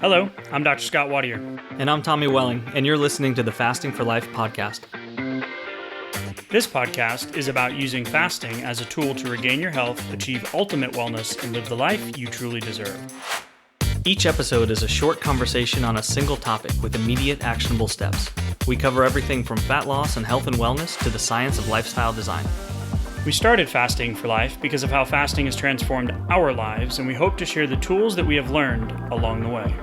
Hello, I'm Dr. Scott Wadier. And I'm Tommy Welling, and you're listening to the Fasting for Life podcast. This podcast is about using fasting as a tool to regain your health, achieve ultimate wellness, and live the life you truly deserve. Each episode is a short conversation on a single topic with immediate actionable steps. We cover everything from fat loss and health and wellness to the science of lifestyle design. We started Fasting for Life because of how fasting has transformed our lives, and we hope to share the tools that we have learned along the way.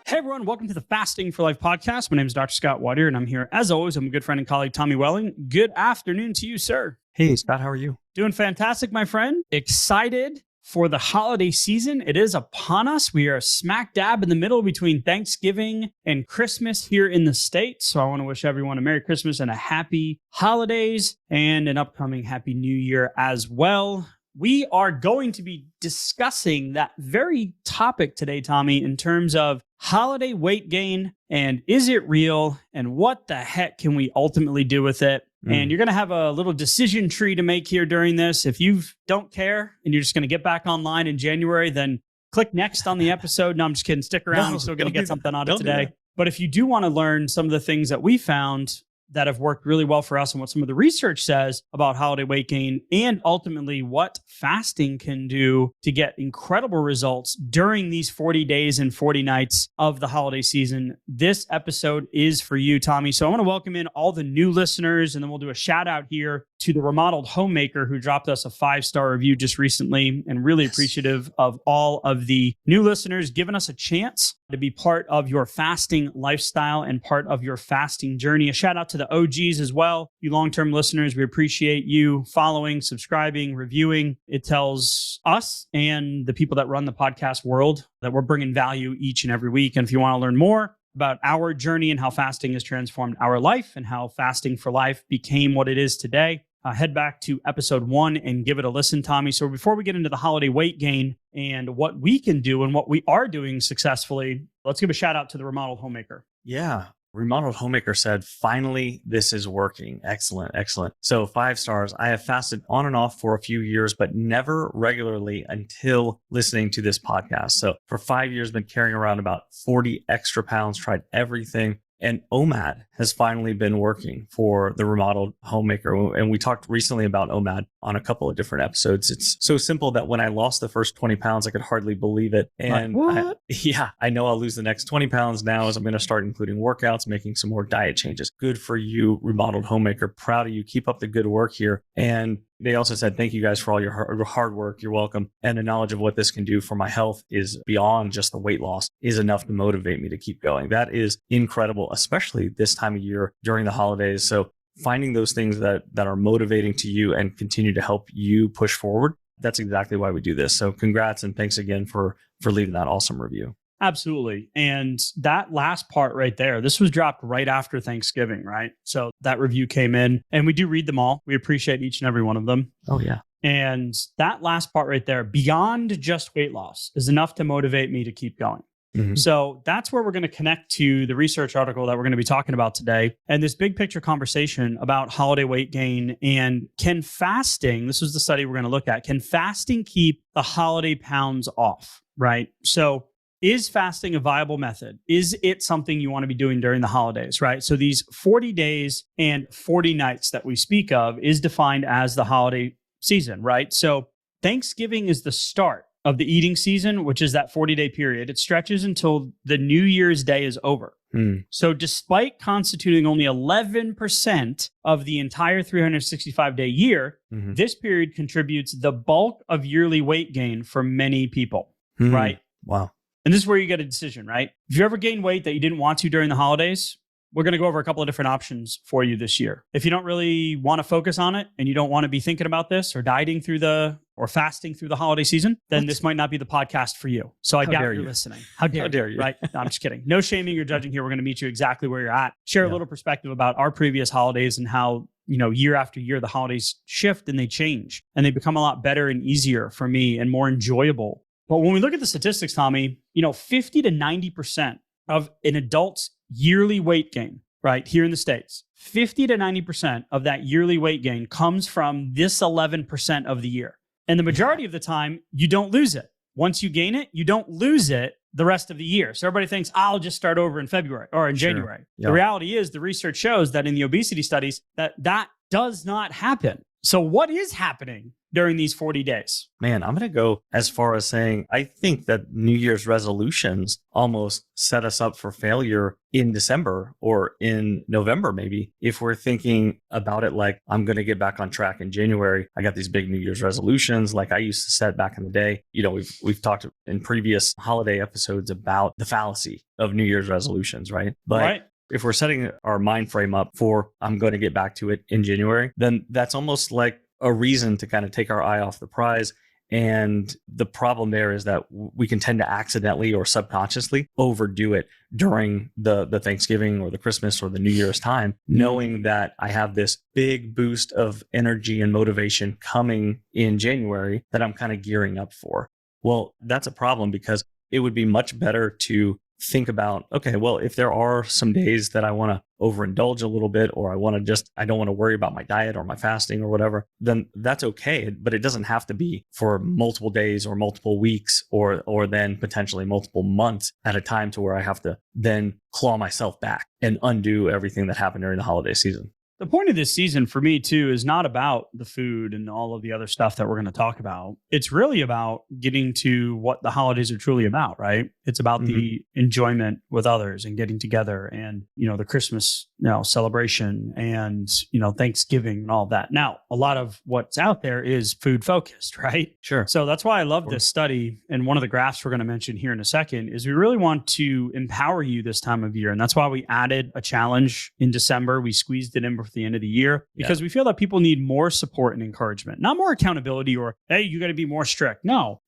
Hey everyone, welcome to the Fasting for Life podcast. My name is Dr. Scott Wadier, and I'm here, as always, with my good friend and colleague, Tommy Welling. Good afternoon to you, sir. Hey, Scott, how are you? Doing fantastic, my friend. Excited for the holiday season. It is upon us. We are smack dab in the middle between Thanksgiving and Christmas here in the States. So I want to wish everyone a Merry Christmas and a happy holidays and an upcoming Happy New Year as well. We are going to be discussing that very topic today, Tommy, in terms of holiday weight gain and is it real and what the heck can we ultimately do with it? And you're going to have a little decision tree to make here during this. If you don't care and you're just going to get back online in January, then click next on the episode. No, I'm just kidding. Stick around. You're still going to get something out of today. But if you do want to learn some of the things that we found that have worked really well for us and what some of the research says about holiday weight gain and ultimately what fasting can do to get incredible results during these 40 days and 40 nights of the holiday season, this episode is for you, Tommy. So I want to welcome in all the new listeners, and then we'll do a shout out here to the Remodeled Homemaker who dropped us a 5-star review just recently, and really appreciative of all of the new listeners giving us a chance to be part of your fasting lifestyle and part of your fasting journey. A shout out to the OGs as well. You long-term listeners, we appreciate you following, subscribing, reviewing. It tells us and the people that run the podcast world that we're bringing value each and every week. And if you want to learn more about our journey and how fasting has transformed our life and how Fasting for Life became what it is today, head back to episode 1 and give it a listen, Tommy. So before we get into the holiday weight gain and what we can do and what we are doing successfully, let's give a shout out to the Remodeled Homemaker. Yeah. Remodeled Homemaker said, finally, this is working. Excellent, excellent. So 5 stars. I have fasted on and off for a few years, but never regularly until listening to this podcast. So for 5 years, been carrying around about 40 extra pounds, tried everything. And OMAD has finally been working for the Remodeled Homemaker. And we talked recently about OMAD on a couple of different episodes. It's so simple that when I lost the first 20 pounds, I could hardly believe it. And I know I'll lose the next 20 pounds now as I'm going to start including workouts, making some more diet changes. Good for you, Remodeled Homemaker. Proud of you. Keep up the good work here. And they also said, thank you guys for all your hard work. You're welcome. And the knowledge of what this can do for my health is beyond just the weight loss, is enough to motivate me to keep going. That is incredible, especially this time of year during the holidays. So finding those things that are motivating to you and continue to help you push forward, that's exactly why we do this. So congrats and thanks again for leaving that awesome review. Absolutely. And that last part right there, this was dropped right after Thanksgiving, right? So that review came in and we do read them all. We appreciate each and every one of them. Oh, yeah. And that last part right there, beyond just weight loss, is enough to motivate me to keep going. Mm-hmm. So that's where we're going to connect to the research article that we're going to be talking about today and this big picture conversation about holiday weight gain and can fasting, this is the study we're going to look at, can fasting keep the holiday pounds off, right? So is fasting a viable method? Is it something you want to be doing during the holidays, right? So these 40 days and 40 nights that we speak of is defined as the holiday season, right? So Thanksgiving is the start of the eating season, which is that 40-day period. It stretches until the New Year's Day is over. So despite constituting only 11% of the entire 365-day year, this period contributes the bulk of yearly weight gain for many people, right? Wow. And this is where you get a decision, right? If you ever gain weight that you didn't want to during the holidays, we're going to go over a couple of different options for you this year. If you don't really want to focus on it and you don't want to be thinking about this or dieting through or fasting through the holiday season, then this might not be the podcast for you. So I doubt you're listening. How dare you? Right? No, I'm just kidding. No shaming or judging here. We're going to meet you exactly where you're at. Share a little perspective about our previous holidays and how, year after year, the holidays shift and they change and they become a lot better and easier for me and more enjoyable. But when we look at the statistics, Tommy, 50 to 90% of an adult's yearly weight gain right, here in the States, 50 to 90% of that yearly weight gain comes from this 11% of the year. And the majority of the time, you don't lose it. Once you gain it, you don't lose it the rest of the year. So everybody thinks, I'll just start over in February or in January. Yeah. The reality is the research shows that in the obesity studies that does not happen. So what is happening during these 40 days? Man, I'm going to go as far as saying, I think that New Year's resolutions almost set us up for failure in December or in November, maybe. If we're thinking about it like, I'm going to get back on track in January. I got these big New Year's resolutions like I used to set back in the day. You know, we've talked in previous holiday episodes about the fallacy of New Year's resolutions, right? But Right. if we're setting our mind frame up for, I'm going to get back to it in January, then that's almost like a reason to kind of take our eye off the prize. And the problem there is that we can tend to accidentally or subconsciously overdo it during the Thanksgiving or the Christmas or the New Year's time, knowing that I have this big boost of energy and motivation coming in January that I'm kind of gearing up for. Well, that's a problem because it would be much better to think about, okay, well, if there are some days that I want to overindulge a little bit, or I don't want to worry about my diet or my fasting or whatever, then that's okay. But it doesn't have to be for multiple days or multiple weeks or then potentially multiple months at a time to where I have to then claw myself back and undo everything that happened during the holiday season. The point of this season for me too is not about the food and all of the other stuff that we're going to talk about. It's really about getting to what the holidays are truly about, right? It's about the enjoyment with others and getting together and, the Christmas, celebration and, Thanksgiving and all of that. Now, a lot of what's out there is food focused, right? Sure. So that's why I love this study. And one of the graphs we're going to mention here in a second is we really want to empower you this time of year. And that's why we added a challenge in December. We squeezed it in before the end of the year because we feel that people need more support and encouragement, not more accountability or, hey, you got to be more strict. No,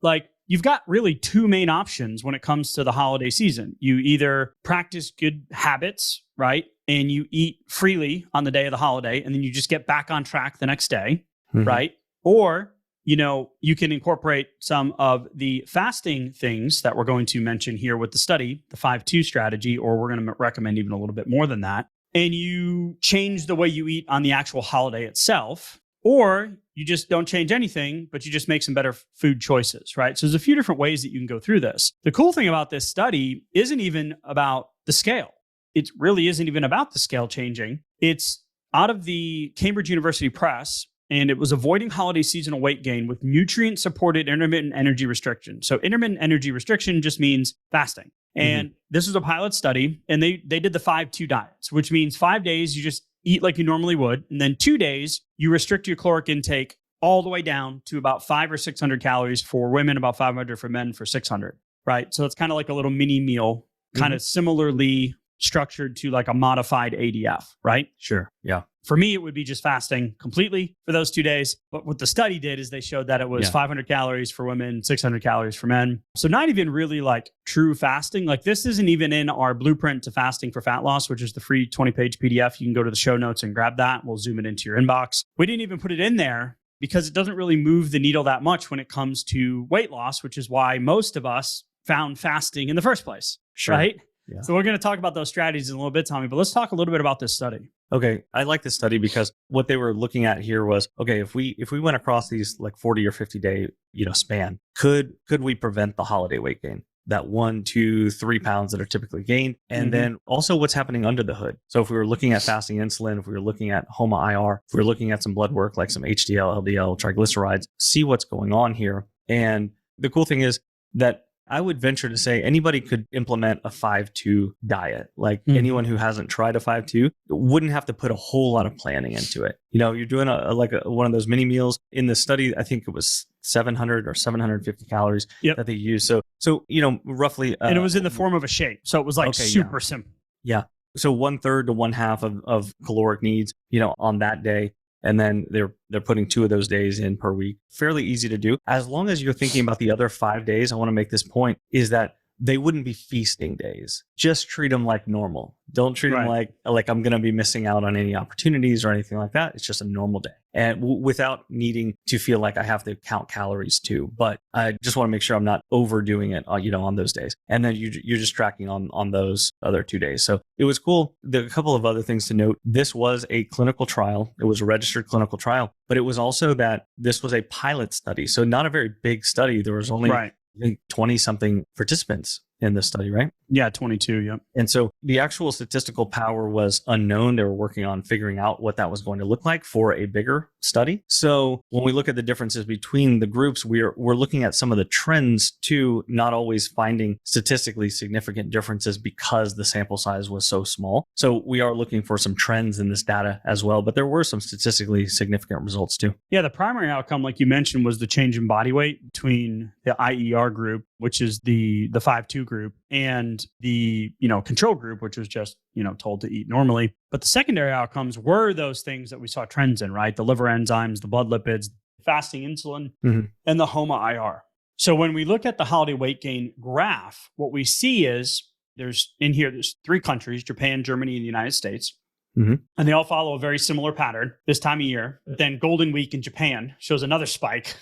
you've got really two main options when it comes to the holiday season. You either practice good habits, right? And you eat freely on the day of the holiday, and then you just get back on track the next day, right? Or, you can incorporate some of the fasting things that we're going to mention here with the study, the 5-2 strategy, or we're going to recommend even a little bit more than that. And you change the way you eat on the actual holiday itself, or you just don't change anything, but you just make some better food choices, right? So there's a few different ways that you can go through this. The cool thing about this study isn't even about the scale. It really isn't even about the scale changing. It's out of the Cambridge University Press, and it was avoiding holiday seasonal weight gain with nutrient-supported intermittent energy restriction. So intermittent energy restriction just means fasting. And this was a pilot study, and they did the 5-2 diets, which means 5 days you just eat like you normally would, and then 2 days you restrict your caloric intake all the way down to about 500 or 600 calories for women, about 500 for men, for 600, right? So it's kind of like a little mini meal, kind of similarly structured to like a modified ADF, right? Sure. Yeah. For me, it would be just fasting completely for those 2 days. But what the study did is they showed that it was 500 calories for women, 600 calories for men. So not even really like true fasting. Like this isn't even in our blueprint to fasting for fat loss, which is the free 20-page PDF. You can go to the show notes and grab that. We'll zoom it into your inbox. We didn't even put it in there because it doesn't really move the needle that much when it comes to weight loss, which is why most of us found fasting in the first place, right? Yeah. So we're going to talk about those strategies in a little bit, Tommy, but let's talk a little bit about this study. Okay. I like this study because what they were looking at here was, okay, if we went across these like 40 or 50 day, span, could we prevent the holiday weight gain? That 1, 2, 3 pounds that are typically gained. And then also what's happening under the hood. So if we were looking at fasting insulin, if we were looking at HOMA-IR, if we were looking at some blood work, like some HDL, LDL, triglycerides, see what's going on here. And the cool thing is that I would venture to say anybody could implement a 5-2 diet. Like anyone who hasn't tried a 5-2 wouldn't have to put a whole lot of planning into it. You're doing one of those mini meals. In the study, I think it was 700 or 750 calories that they use. So roughly. And it was in the form of a shake. So it was like super simple. Yeah. So 1/3 to 1/2 of caloric needs, on that day. And then they're putting 2 of those days in per week. Fairly easy to do. As long as you're thinking about the other 5 days, I want to make this point, is that they wouldn't be feasting days. Just treat them like normal. Don't treat them like I'm going to be missing out on any opportunities or anything like that. It's just a normal day. And without needing to feel like I have to count calories too. But I just want to make sure I'm not overdoing it, on those days. And then you're just tracking on those other 2 days. So it was cool. There are a couple of other things to note. This was a clinical trial. It was a registered clinical trial, but it was also that this was a pilot study. So not a very big study. There was only I think 20 something participants in this study, right? Yeah, 22. Yep. And so the actual statistical power was unknown. They were working on figuring out what that was going to look like for a bigger study. So when we look at the differences between the groups, we're looking at some of the trends too, not always finding statistically significant differences because the sample size was so small. So we are looking for some trends in this data as well, but there were some statistically significant results too. Yeah, the primary outcome, like you mentioned, was the change in body weight between the IER group, which is the 5-2 group, and the control group, which was just told to eat normally. But the secondary outcomes were those things that we saw trends in, right? The liver enzymes, the blood lipids, fasting insulin, and the HOMA-IR. So when we look at the holiday weight gain graph, what we see is there's 3 countries: Japan, Germany, and the United States. And they all follow a very similar pattern this time of year. But then Golden Week in Japan shows another spike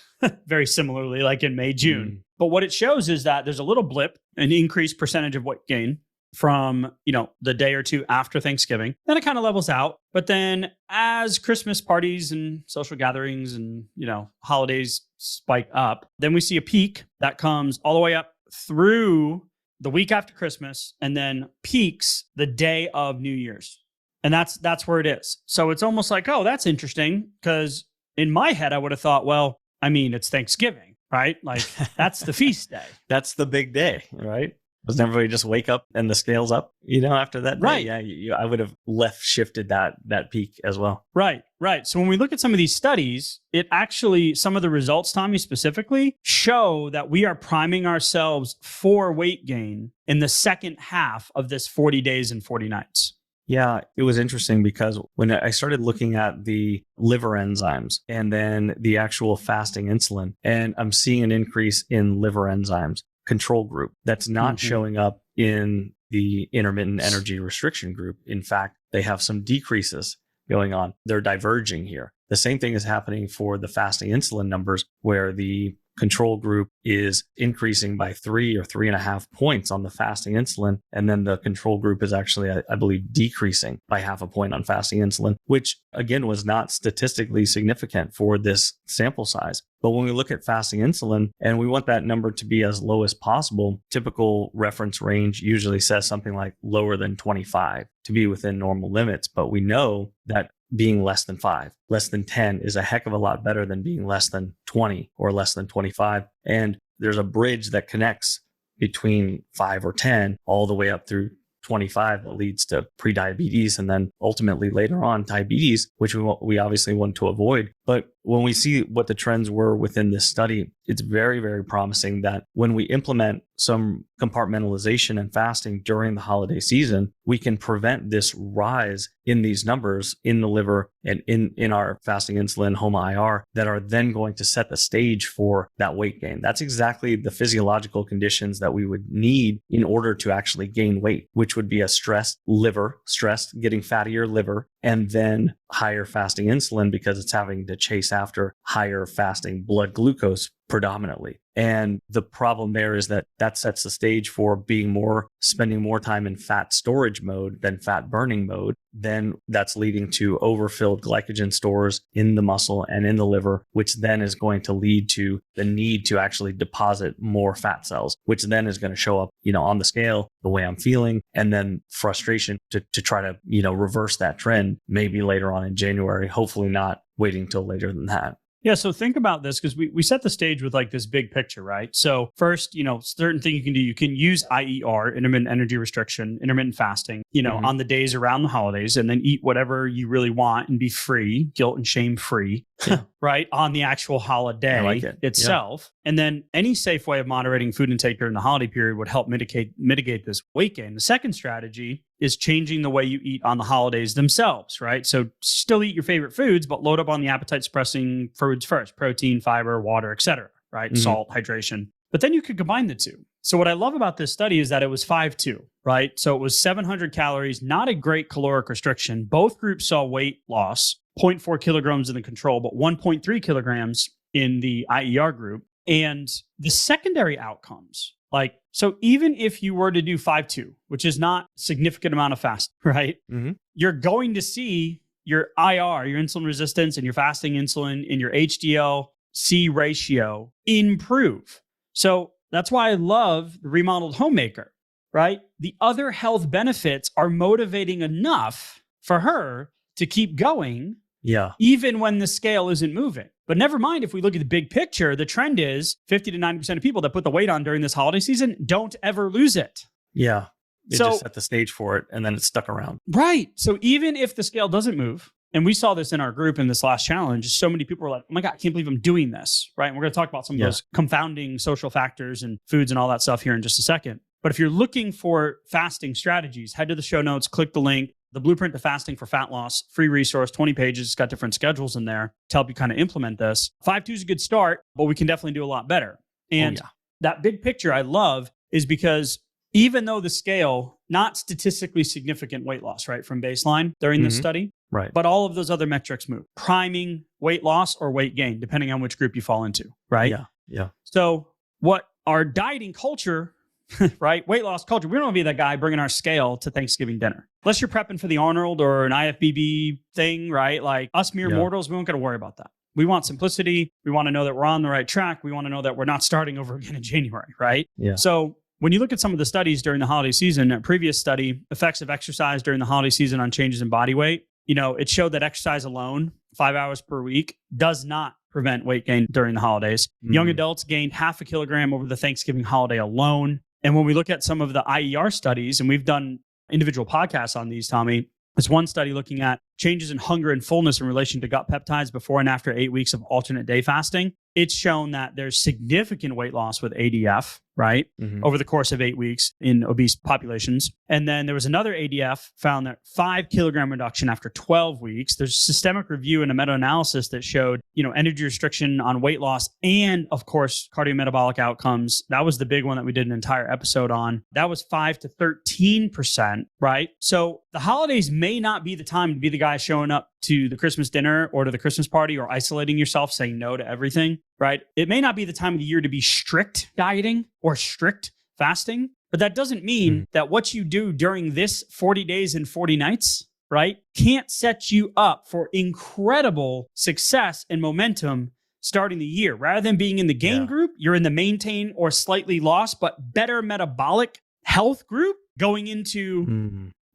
very similarly, like in May, June. But what it shows is that there's a little blip, an increased percentage of weight gain from, the day or two after Thanksgiving. Then it kind of levels out. But then as Christmas parties and social gatherings and, holidays spike up, then we see a peak that comes all the way up through the week after Christmas and then peaks the day of New Year's. And that's where it is. So it's almost like, oh, that's interesting, because in my head, I would have thought, well, it's Thanksgiving, right? Like that's the feast day. That's the big day, right? Doesn't everybody just wake up and the scale's up, after that day? Right. Yeah, I would have shifted that peak as well. Right. So when we look at some of these studies, it actually, some of the results, Tommy, specifically show that we are priming ourselves for weight gain in the second half of this 40 days and 40 nights. Yeah, it was interesting because when I started looking at the liver enzymes and then the actual fasting insulin, and I'm seeing an increase in liver enzymes, control group, that's not showing up in the intermittent energy restriction group. In fact, they have some decreases going on. They're diverging here. The same thing is happening for the fasting insulin numbers, where the control group is increasing by 3 or 3.5 points on the fasting insulin. And then the control group is actually, I believe, decreasing by 0.5 point on fasting insulin, which again was not statistically significant for this sample size. But when we look at fasting insulin and we want that number to be as low as possible, typical reference range usually says something like lower than 25 to be within normal limits. But we know that being less than 5, less than 10 is a heck of a lot better than being less than 20 or less than 25. And there's a bridge that connects between 5 or 10 all the way up through 25 that leads to prediabetes and then ultimately later on diabetes, which we obviously want to avoid. But when we see what the trends were within this study, it's very, very promising that when we implement some compartmentalization and fasting during the holiday season, we can prevent this rise in these numbers in the liver and in our fasting insulin, HOMA-IR, that are then going to set the stage for that weight gain. That's exactly the physiological conditions that we would need in order to actually gain weight, which would be a stressed liver, getting fattier liver, and then higher fasting insulin because it's having to chase after higher fasting blood glucose predominantly. And the problem there is that sets the stage for spending more time in fat storage mode than fat burning mode. Then that's leading to overfilled glycogen stores in the muscle and in the liver, which then is going to lead to the need to actually deposit more fat cells, which then is going to show up, on the scale, the way I'm feeling, and then frustration to try to, reverse that trend maybe later on in January, hopefully not waiting till later than that. Yeah. So think about this, because we set the stage with like this big picture, right? So first, certain thing you can do, you can use IER, intermittent energy restriction, intermittent fasting, on the days around the holidays, and then eat whatever you really want and be free, guilt and shame free, right? On the actual holiday itself. Yeah. And then any safe way of moderating food intake during the holiday period would help mitigate this weight gain. The second strategy is changing the way you eat on the holidays themselves, right? So still eat your favorite foods, but load up on the appetite suppressing foods first: protein, fiber, water, etc., right? Salt, hydration. But then you could combine the two. So what I love about this study is that it was 5-2, right? So it was 700 calories, not a great caloric restriction. Both groups saw weight loss, 0.4 kilograms in the control, but 1.3 kilograms in the IER group. And the secondary outcomes, so even if you were to do 5-2, which is not a significant amount of fast, right? Mm-hmm. You're going to see your IR, your insulin resistance, and your fasting insulin and your HDL-C ratio improve. So that's why I love the remodeled homemaker, right? The other health benefits are motivating enough for her to keep going, even when the scale isn't moving. But never mind, if we look at the big picture, the trend is 50 to 90% of people that put the weight on during this holiday season don't ever lose it. Yeah. It just set the stage for it, and then it's stuck around. Right. So even if the scale doesn't move, and we saw this in our group in this last challenge, so many people were like, oh my God, I can't believe I'm doing this, right? And we're going to talk about some of those confounding social factors and foods and all that stuff here in just a second. But if you're looking for fasting strategies, head to the show notes, click the link, the Blueprint to Fasting for Fat Loss, free resource, 20 pages. It's got different schedules in there to help you kind of implement this. 5-2 is a good start, but we can definitely do a lot better. And that big picture I love is because even though the scale, not statistically significant weight loss, right, from baseline during this study, right? But all of those other metrics move. Priming weight loss or weight gain, depending on which group you fall into, right? Yeah. So what our dieting culture, right, weight loss culture, we don't want to be that guy bringing our scale to Thanksgiving dinner. Unless you're prepping for the Arnold or an IFBB thing, right? Like us mere mortals, we don't got to worry about that. We want simplicity. We want to know that we're on the right track. We want to know that we're not starting over again in January, right? Yeah. So when you look at some of the studies during the holiday season, a previous study, effects of exercise during the holiday season on changes in body weight, it showed that exercise alone, 5 hours per week, does not prevent weight gain during the holidays. Young adults gained 0.5 kilogram over the Thanksgiving holiday alone. And when we look at some of the IER studies, and we've done individual podcasts on these, Tommy, there's one study looking at changes in hunger and fullness in relation to gut peptides before and after 8 weeks of alternate day fasting. It's shown that there's significant weight loss with ADF, right, over the course of 8 weeks in obese populations. And then there was another ADF found that 5 kilogram reduction after 12 weeks. There's a systemic review and a meta-analysis that showed, energy restriction on weight loss and, of course, cardiometabolic outcomes. That was the big one that we did an entire episode on. That was 5 to 13%, right? So the holidays may not be the time to be the guy showing up to the Christmas dinner or to the Christmas party or isolating yourself, saying no to everything, right? It may not be the time of the year to be strict dieting or strict fasting, but that doesn't mean that what you do during this 40 days and 40 nights, right, can't set you up for incredible success and momentum starting the year. Rather than being in the gain group, you're in the maintain or slightly lost, but better metabolic health group going into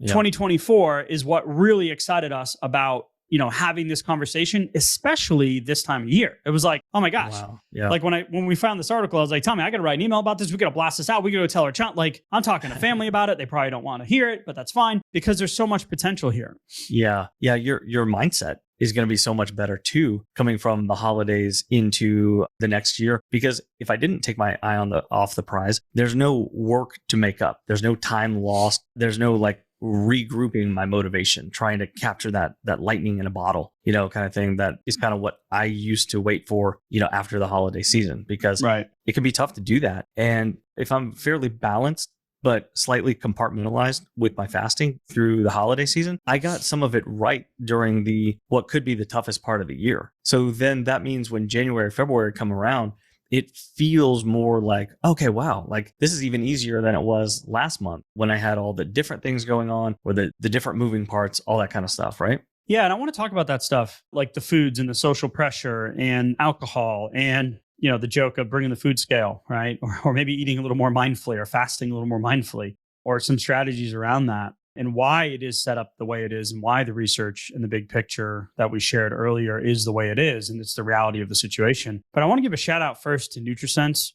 2024 is what really excited us about having this conversation, especially this time of year. It was like, oh my gosh. Wow. Yeah. Like when we found this article, I was like, Tommy, I got to write an email about this. We got to blast this out. We got to tell our child. Like, I'm talking to family about it. They probably don't want to hear it, but that's fine because there's so much potential here. Yeah. Your mindset is going to be so much better too, coming from the holidays into the next year. Because if I didn't take my eye off the prize, there's no work to make up. There's no time lost. There's no regrouping my motivation, trying to capture that lightning in a bottle, kind of thing. That is kind of what I used to wait for, after the holiday season, because it can be tough to do that. And if I'm fairly balanced, but slightly compartmentalized with my fasting through the holiday season, I got some of it right during what could be the toughest part of the year. So then that means when January, February come around, it feels more like, okay, wow, like this is even easier than it was last month when I had all the different things going on or the different moving parts, all that kind of stuff, right? Yeah. And I want to talk about that stuff, like the foods and the social pressure and alcohol and, the joke of bringing the food scale, right? Or maybe eating a little more mindfully or fasting a little more mindfully or some strategies around that. And why it is set up the way it is and why the research and the big picture that we shared earlier is the way it is. And it's the reality of the situation. But I want to give a shout out first to NutriSense.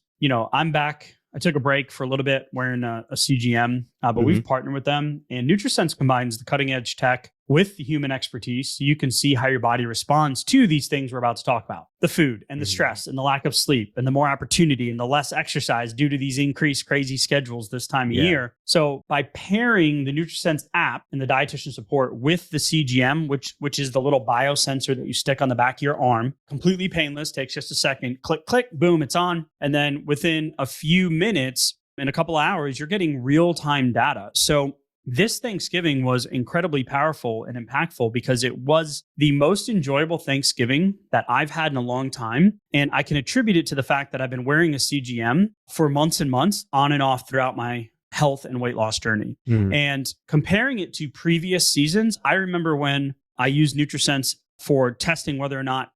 I'm back. I took a break for a little bit wearing a CGM, but we've partnered with them. And NutriSense combines the cutting edge tech with the human expertise so you can see how your body responds to these things we're about to talk about. The food and the stress and the lack of sleep and the more opportunity and the less exercise due to these increased crazy schedules this time of year. So by pairing the NutriSense app and the dietitian support with the CGM, which is the little biosensor that you stick on the back of your arm, completely painless, takes just a second, click, click, boom, it's on. And then within a few minutes, in a couple of hours, you're getting real-time data. So this Thanksgiving was incredibly powerful and impactful because it was the most enjoyable Thanksgiving that I've had in a long time. And I can attribute it to the fact that I've been wearing a CGM for months and months on and off throughout my health and weight loss journey. And comparing it to previous seasons, I remember when I used NutriSense for testing whether or not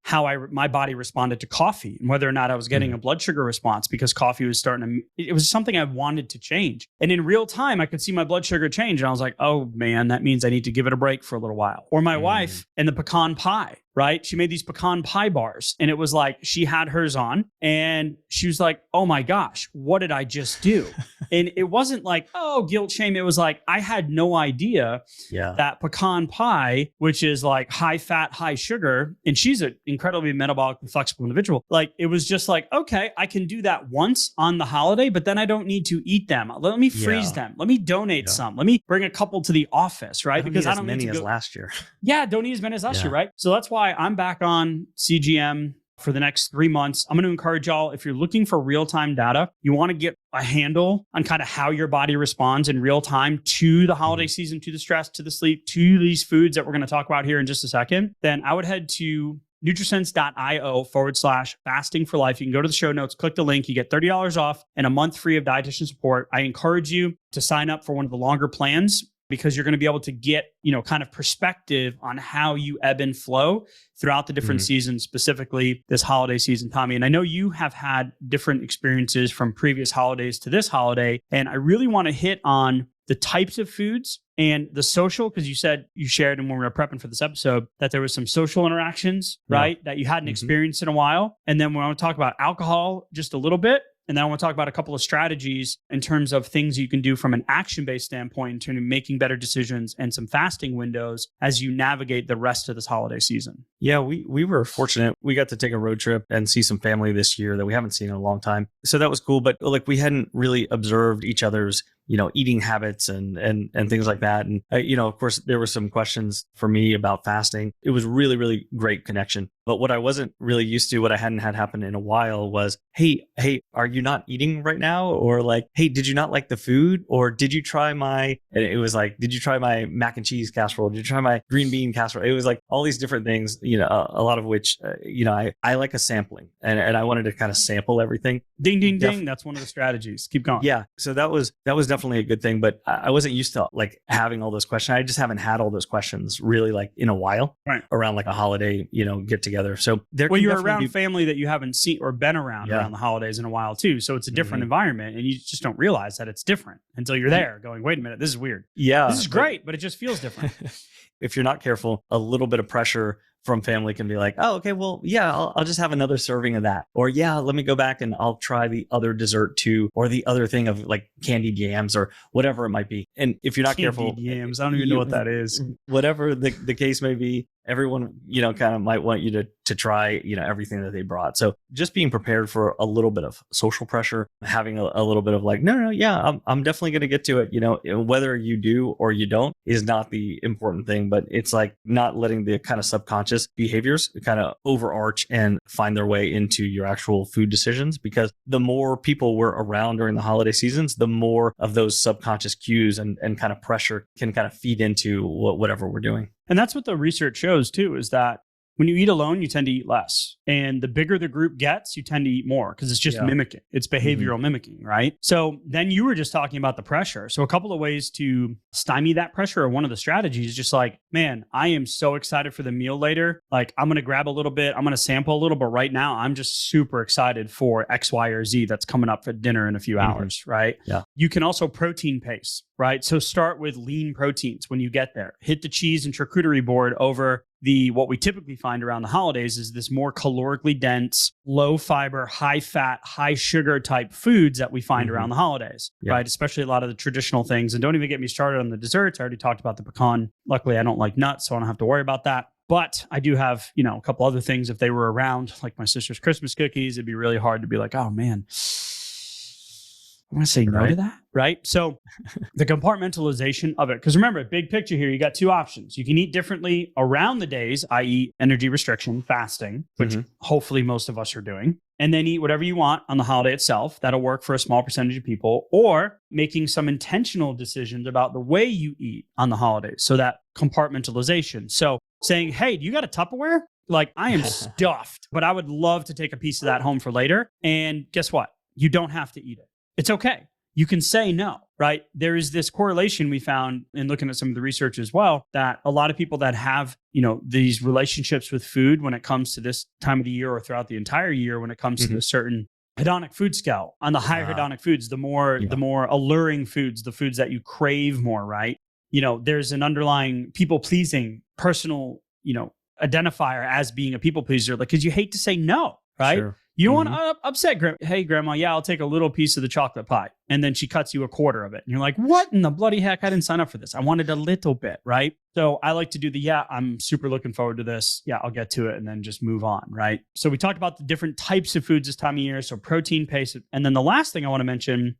my body responded to coffee and whether or not I was getting a blood sugar response because coffee was it was something I wanted to change. And in real time, I could see my blood sugar change. And I was like, oh man, that means I need to give it a break for a little while. Or my wife and the pecan pie, right? She made these pecan pie bars and it was like, she had hers on and she was like, oh my gosh, what did I just do? And it wasn't like, oh, guilt, shame. It was like, I had no idea that pecan pie, which is like high fat, high sugar, and she's an incredibly metabolically flexible individual. Like, it was just like, okay, I can do that once on the holiday, but then I don't need to eat them. Let me freeze them. Let me donate some. Let me bring a couple to the office, right? Because I don't need as many as last year. Yeah, don't eat as many as last year, right? So that's why I'm back on CGM for the next 3 months. I'm going to encourage y'all, if you're looking for real-time data, you want to get a handle on kind of how your body responds in real time to the holiday season, to the stress, to the sleep, to these foods that we're going to talk about here in just a second, then I would head to nutrisense.io/fasting for life. You can go to the show notes, click the link, you get $30 off and a month free of dietitian support. I encourage you to sign up for one of the longer plans because you're going to be able to get, kind of perspective on how you ebb and flow throughout the different seasons, specifically this holiday season, Tommy. And I know you have had different experiences from previous holidays to this holiday. And I really want to hit on the types of foods and the social, because you said you shared, and when we were prepping for this episode, that there was some social interactions, right? That you hadn't experienced in a while. And then we want to talk about alcohol just a little bit. And then I want to talk about a couple of strategies in terms of things you can do from an action-based standpoint in terms of making better decisions and some fasting windows as you navigate the rest of this holiday season. Yeah, we were fortunate. We got to take a road trip and see some family this year that we haven't seen in a long time. So that was cool. But like, we hadn't really observed each other's eating habits and things like that. And, of course, there were some questions for me about fasting. It was really, really great connection. But what I wasn't really used to, what I hadn't had happen in a while was, hey, are you not eating right now? Or like, hey, did you not like the food? Or did you try and it was like, did you try my mac and cheese casserole? Did you try my green bean casserole? It was like all these different things, a lot of which, I like a sampling and I wanted to kind of sample everything. Ding, ding, ding. That's one of the strategies. Keep going. Yeah. So that was definitely a good thing, but I wasn't used to like having all those questions. I just haven't had all those questions really like in a while, right? Around like a holiday, get together. So you're around family that you haven't seen or been around the holidays in a while too. So it's a different environment and you just don't realize that it's different until you're there going, wait a minute, this is weird. Yeah. This is great, but it just feels different. If you're not careful, a little bit of pressure from family can be like, oh, okay, well, yeah, I'll just have another serving of that. Or yeah, let me go back and I'll try the other dessert too, or the other thing of like candied yams or whatever it might be. And if you're not careful, yams, I don't even know what that is. Whatever the case may be, everyone, kind of might want you to try, everything that they brought. So just being prepared for a little bit of social pressure, having a little bit of like, no, yeah, I'm definitely going to get to it. Whether you do or you don't is not the important thing, but it's like not letting the kind of subconscious behaviors kind of overarch and find their way into your actual food decisions. Because the more people we're around during the holiday seasons, the more of those subconscious cues and kind of pressure can kind of feed into whatever we're doing. And that's what the research shows too, is that when you eat alone, you tend to eat less. And the bigger the group gets, you tend to eat more because it's just mimicking. It's behavioral mimicking, right? So then you were just talking about the pressure. So a couple of ways to stymie that pressure, or one of the strategies is just like, man, I am so excited for the meal later. Like, I'm going to grab a little bit. I'm going to sample a little, but right now I'm just super excited for X, Y, or Z that's coming up for dinner in a few hours, right? Yeah. You can also protein pace, right? So start with lean proteins when you get there. Hit the cheese and charcuterie board over what we typically find around the holidays is this more calorically dense, low fiber, high fat, high sugar type foods that we find around the holidays, right? Especially a lot of the traditional things. And don't even get me started on the desserts. I already talked about the pecan. Luckily, I don't like nuts, so I don't have to worry about that. But I do have, a couple other things. If they were around, like my sister's Christmas cookies, it'd be really hard to be like, oh man, I'm going to say no to Right. that, right? So the compartmentalization of it, because remember, big picture here, you got two options. You can eat differently around the days, i.e. energy restriction, fasting, which hopefully most of us are doing, and then eat whatever you want on the holiday itself. That'll work for a small percentage of people, or making some intentional decisions about the way you eat on the holidays. So that compartmentalization. So saying, hey, do you got a Tupperware? Like, I am stuffed, but I would love to take a piece of that home for later. And guess what? You don't have to eat it. It's okay. You can say no, right? There is this correlation we found in looking at some of the research as well, that a lot of people that have, these relationships with food when it comes to this time of the year or throughout the entire year, when it comes to a certain hedonic food scale, on the higher hedonic foods, the more alluring foods, the foods that you crave more, right? There's an underlying people pleasing personal, identifier as being a people pleaser, like, because you hate to say no, right? Sure. You don't want to upset hey, grandma, I'll take a little piece of the chocolate pie. And then she cuts you a quarter of it. And you're like, what in the bloody heck? I didn't sign up for this. I wanted a little bit, right? So I like to do I'm super looking forward to this. Yeah, I'll get to it, and then just move on, right? So we talked about the different types of foods this time of year. So protein, pace. And then the last thing I want to mention,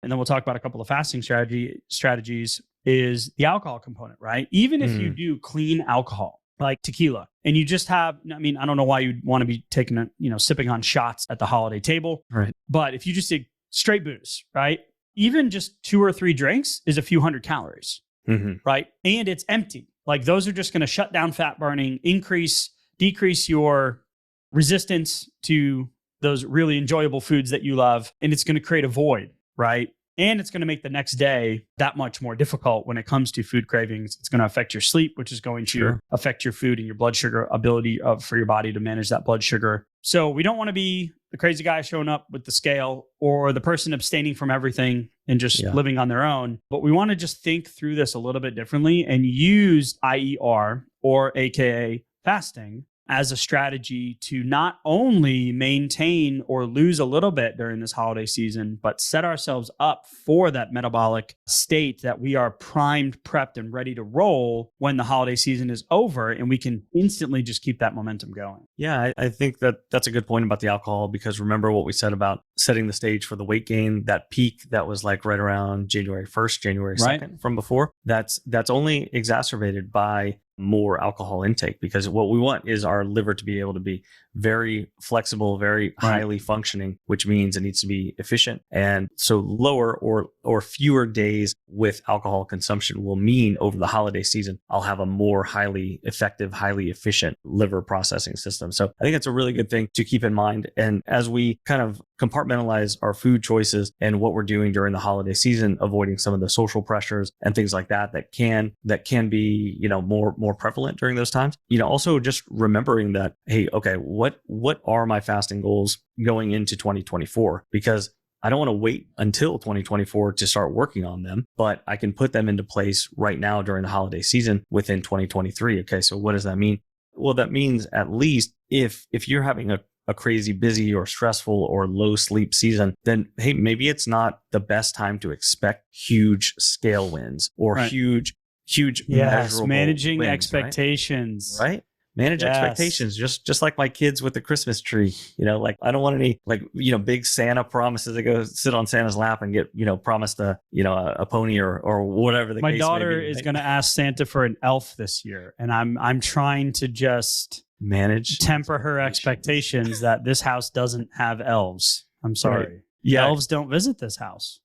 and then we'll talk about a couple of fasting strategies, is the alcohol component, right? Even if you do clean alcohol, like tequila, and you just have, I don't know why you'd want to be taking sipping on shots at the holiday table. Right. But if you just did straight booze, right? Even just 2 or 3 drinks is a few hundred calories, right? And it's empty. Like, those are just going to shut down fat burning, decrease your resistance to those really enjoyable foods that you love. And it's going to create a void, right? And it's going to make the next day that much more difficult when it comes to food cravings. It's going to affect your sleep, which is going to affect your food and your blood sugar ability for your body to manage that blood sugar. So we don't want to be the crazy guy showing up with the scale, or the person abstaining from everything and just living on their own. But we want to just think through this a little bit differently and use IER, or AKA fasting, as a strategy to not only maintain or lose a little bit during this holiday season, but set ourselves up for that metabolic state that we are primed, prepped, and ready to roll when the holiday season is over, and we can instantly just keep that momentum going. Yeah, I think that's a good point about the alcohol, because remember what we said about setting the stage for the weight gain, that peak that was like right around January 1st, January 2nd from before. That's only exacerbated by more alcohol intake, because what we want is our liver to be able to be very flexible, very highly functioning, which means it needs to be efficient. And so lower or fewer days with alcohol consumption will mean over the holiday season, I'll have a more highly effective, highly efficient liver processing system. So I think it's a really good thing to keep in mind. And as we kind of compartmentalize our food choices and what we're doing during the holiday season, avoiding some of the social pressures and things like that can be, more prevalent during those times. Also just remembering that, hey, okay, what are my fasting goals going into 2024? Because I don't want to wait until 2024 to start working on them, but I can put them into place right now during the holiday season within 2023. Okay, so what does that mean? Well, that means at least if you're having a crazy busy or stressful or low sleep season, then hey, maybe it's not the best time to expect huge scale wins or huge measurable managing wins, expectations. Right? Manage expectations, just like my kids with the Christmas tree. Like, I don't want any big Santa promises to go sit on Santa's lap and get promised a pony or whatever the my case daughter may be. is going to ask Santa for an elf this year, and I'm trying to just temper her expectations that this house doesn't have elves. I'm sorry. Right. Yeah. Elves don't visit this house.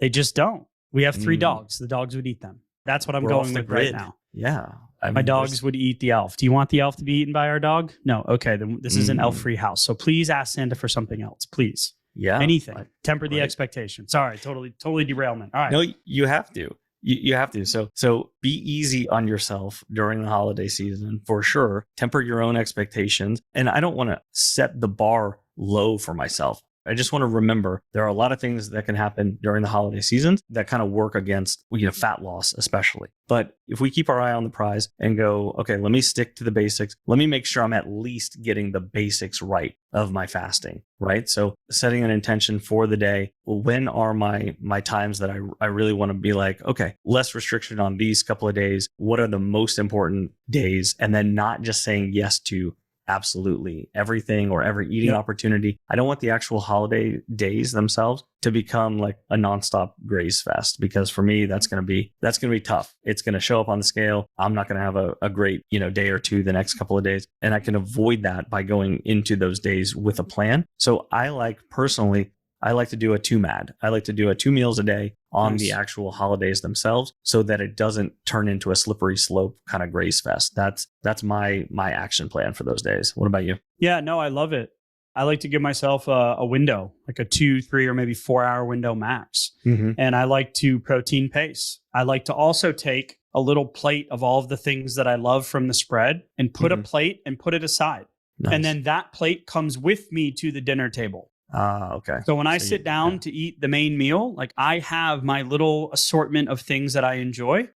They just don't. We have 3 dogs. The dogs would eat them. That's what I'm going with right now. Yeah. My dogs would eat the elf. Do you want the elf to be eaten by our dog? No. Okay. Then this is an elf-free house. So please ask Santa for something else. Please. Yeah. Anything. Temper the expectation. Sorry. Totally derailment. All right. No, you have to. You have to. So be easy on yourself during the holiday season for sure. Temper your own expectations. And I don't want to set the bar low for myself. I just want to remember there are a lot of things that can happen during the holiday seasons that kind of work against, fat loss, especially. But if we keep our eye on the prize and go, okay, let me stick to the basics. Let me make sure I'm at least getting the basics right of my fasting, right? So setting an intention for the day. Well, when are my times that I really want to be like, okay, less restriction on these couple of days. What are the most important days? And then not just saying yes to absolutely everything or every eating opportunity. I don't want the actual holiday days themselves to become like a nonstop graze fest, because for me, that's going to be tough. It's going to show up on the scale. I'm not going to have a great, day or two the next couple of days. And I can avoid that by going into those days with a plan. So I like to do a 2-MAD. I like to do 2 meals a day on the actual holidays themselves, so that it doesn't turn into a slippery slope kind of graze fest. That's my action plan for those days. What about you? Yeah, no, I love it. I like to give myself a window, like a 2, 3, or maybe 4-hour window max. Mm-hmm. And I like to protein pace. I like to also take a little plate of all of the things that I love from the spread and put a plate and put it aside. Nice. And then that plate comes with me to the dinner table. Okay. So when I sit down to eat the main meal, like I have my little assortment of things that I enjoy,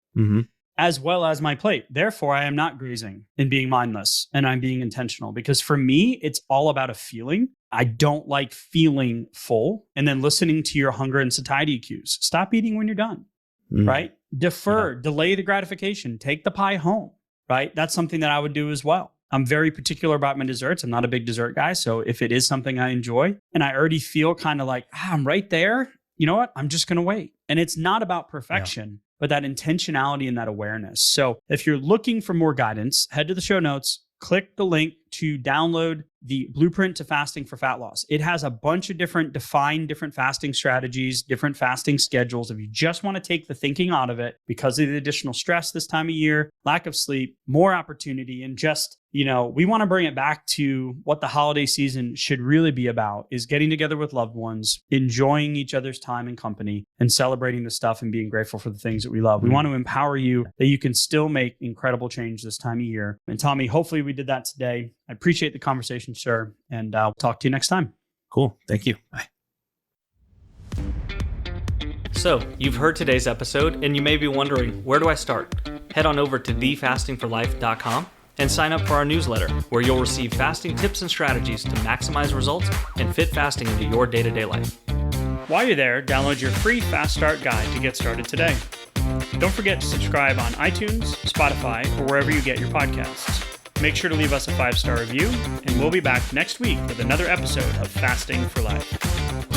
as well as my plate. Therefore, I am not grazing and being mindless, and I'm being intentional, because for me, it's all about a feeling. I don't like feeling full and then listening to your hunger and satiety cues. Stop eating when you're done, right? Defer, delay the gratification, take the pie home, right? That's something that I would do as well. I'm very particular about my desserts. I'm not a big dessert guy. So if it is something I enjoy and I already feel kind of like, I'm right there, you know what? I'm just going to wait. And it's not about perfection, but that intentionality and that awareness. So if you're looking for more guidance, head to the show notes, click the link to download the Blueprint to Fasting for Fat Loss. It has a bunch of different fasting strategies, different fasting schedules. If you just want to take the thinking out of it because of the additional stress this time of year, lack of sleep, more opportunity, and just, we want to bring it back to what the holiday season should really be about, is getting together with loved ones, enjoying each other's time and company, and celebrating the stuff and being grateful for the things that we love. We want to empower you that you can still make incredible change this time of year. And Tommy, hopefully we did that today. I appreciate the conversation, sir. And I'll talk to you next time. Cool. Thank you. Bye. So, you've heard today's episode, and you may be wondering, where do I start? Head on over to thefastingforlife.com and sign up for our newsletter, where you'll receive fasting tips and strategies to maximize results and fit fasting into your day-to-day life. While you're there, download your free Fast Start guide to get started today. Don't forget to subscribe on iTunes, Spotify, or wherever you get your podcasts. Make sure to leave us a 5-star review, and we'll be back next week with another episode of Fasting for Life.